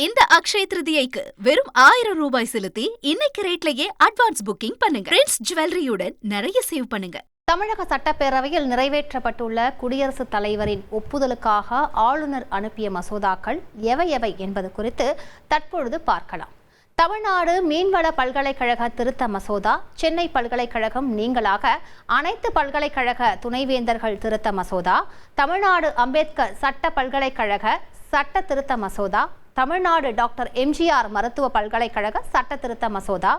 இந்த அக்ஷய திருதியைக்கு வெறும் 1000 ரூபாய் செலுத்தி இன்னைக்கு ரேட்லயே அட்வான்ஸ் புக்கிங் பண்ணுங்க. பிரின்ஸ் ஜுவல்லரியுடன் நிறைய சேவ் பண்ணுங்க. தமிழக சட்டப்பேரவையில் நிறைவேற்றப்பட்டுள்ள குடியரசுத் தலைவரின் ஒப்புதலுக்காக ஆளுநர் அனுப்பிய மசோதாக்கள் எவை என்பது குறித்து தற்பொழுது பார்க்கலாம். தமிழ்நாடு மீன்வள பல்கலைக்கழக திருத்த மசோதா, சென்னை பல்கலைக்கழகம் நீங்களாக அனைத்து பல்கலைக்கழக துணைவேந்தர்கள் திருத்த மசோதா, தமிழ்நாடு அம்பேத்கர் சட்ட பல்கலைக்கழக சட்ட திருத்த மசோதா, தமிழ்நாடு டாக்டர் எம்ஜிஆர் மருத்துவ பல்கலைக்கழக சட்ட திருத்த மசோதா,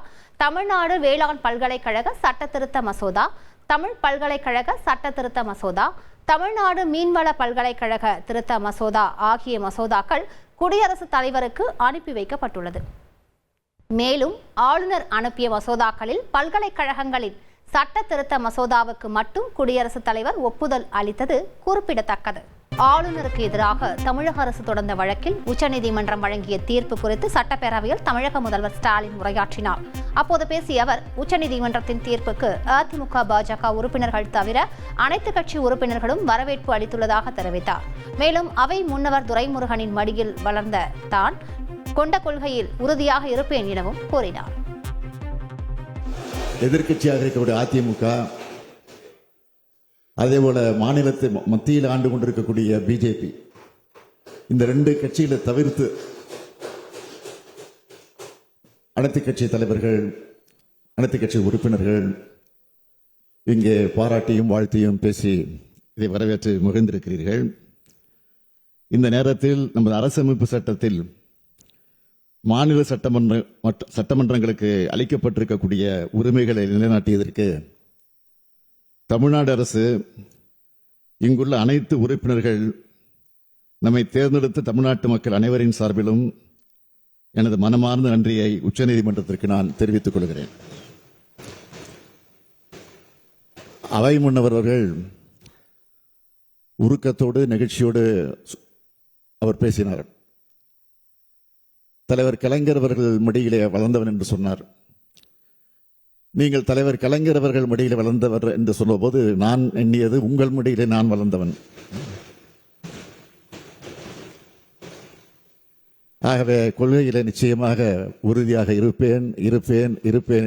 தமிழ்நாடு வேளாண் பல்கலைக்கழக சட்ட திருத்த மசோதா, தமிழ் பல்கலைக்கழக சட்ட திருத்த மசோதா, தமிழ்நாடு மீன்வள பல்கலைக்கழக திருத்த மசோதா ஆகிய மசோதாக்கள் குடியரசுத் தலைவருக்கு அனுப்பி வைக்கப்பட்டுள்ளது. மேலும் ஆளுநர் அனுப்பிய மசோதாக்களில் பல்கலைக்கழகங்களின் சட்ட திருத்த மசோதாவுக்கு மட்டும் குடியரசுத் தலைவர் ஒப்புதல் அளித்தது குறிப்பிடத்தக்கது. ஆளுநருக்கு எதிராக தமிழக அரசு தொடர்ந்த வழக்கில் உச்சநீதிமன்றம் வழங்கிய தீர்ப்பு குறித்து சட்டப்பேரவையில் தமிழக முதல்வர் ஸ்டாலின் உரையாற்றினார். அப்போது பேசிய அவர், உச்சநீதிமன்றத்தின் தீர்ப்புக்கு அதிமுக, பாஜக உறுப்பினர்கள் தவிர அனைத்து கட்சி உறுப்பினர்களும் வரவேற்பு அளித்துள்ளதாக தெரிவித்தார். மேலும் அவை முன்னவர் துரைமுருகனின் மடியில் வளர்ந்த தான் கொண்ட கொள்கையில் உறுதியாக இருப்பேன் எனவும் கூறினார். எதிர்கட்சியாக இருக்கக்கூடிய அதிமுக, அதேபோல மாநிலத்தை மத்தியில் ஆண்டு கொண்டிருக்கக்கூடிய பிஜேபி, இந்த ரெண்டு கட்சிகளை தவிர்த்து அனைத்து கட்சி தலைவர்கள், அனைத்து கட்சி உறுப்பினர்கள் இங்கே பாராட்டியும் வாழ்த்தியும் பேசி இதை வரவேற்று மகிழ்ந்திருக்கிறீர்கள். இந்த நேரத்தில் நமது அரசமைப்பு சட்டத்தில் மாநில சட்டமன்றங்களுக்கு அளிக்கப்பட்டிருக்கக்கூடிய உரிமைகளை நிலைநாட்டியதற்கு தமிழ்நாடு அரசு, இங்குள்ள அனைத்து உறுப்பினர்கள், நம்மை தேர்ந்தெடுத்த தமிழ்நாட்டு மக்கள் அனைவரின் சார்பிலும் எனது மனமார்ந்த நன்றியை உச்சநீதிமன்றத்திற்கு நான் தெரிவித்துக் கொள்கிறேன். அவை முன்னவர்கள் உருக்கத்தோடு நெகிழ்ச்சியோடு அவர் பேசினார். தலைவர் கலைஞர் அவர்கள் மடியிலே வளர்ந்தவன் என்று சொன்னார். நீங்கள் தலைவர் கலைஞர் அவர்கள் மடியிலே வளர்ந்தவர் என்று சொல்லும்போது நான் எண்ணியது, உங்கள் மடியிலே நான் வளர்ந்தவன். ஆகவே கொள்கையிலே நிச்சயமாக உறுதியாக இருப்பேன்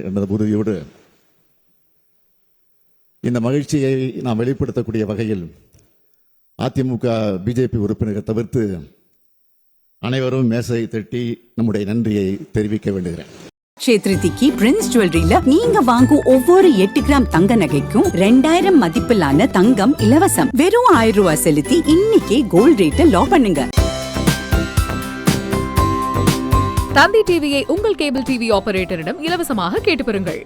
என்ற உறுதியோடு இந்த மகிழ்ச்சியை நாம் வெளிப்படுத்தக்கூடிய வகையில் அதிமுக, பிஜேபி உறுப்பினர்கள் தவிர்த்து அனைவரும் மேசை தட்டி நம்முடைய நன்றியை தெரிவிக்க வேண்டுகிறேன். க்ஷேத்ரிதிக்கு பிரின்ஸ் ஜுவல்லரியில நீங்க வாங்கும் ஒவ்வொரு 8 கிராம் தங்க நகைக்கும் 2000 மதிப்பிலான தங்கம் இலவசம். வெறும் 1000 ரூபாய் செலுத்தி இன்னைக்கே கோல்ட் ரேட்டை லாக் பண்ணுங்க. தந்தி டிவியை உங்கள் கேபிள் டிவி ஆபரேட்டரிடம் இலவசமாக கேட்டு பெறுங்கள்.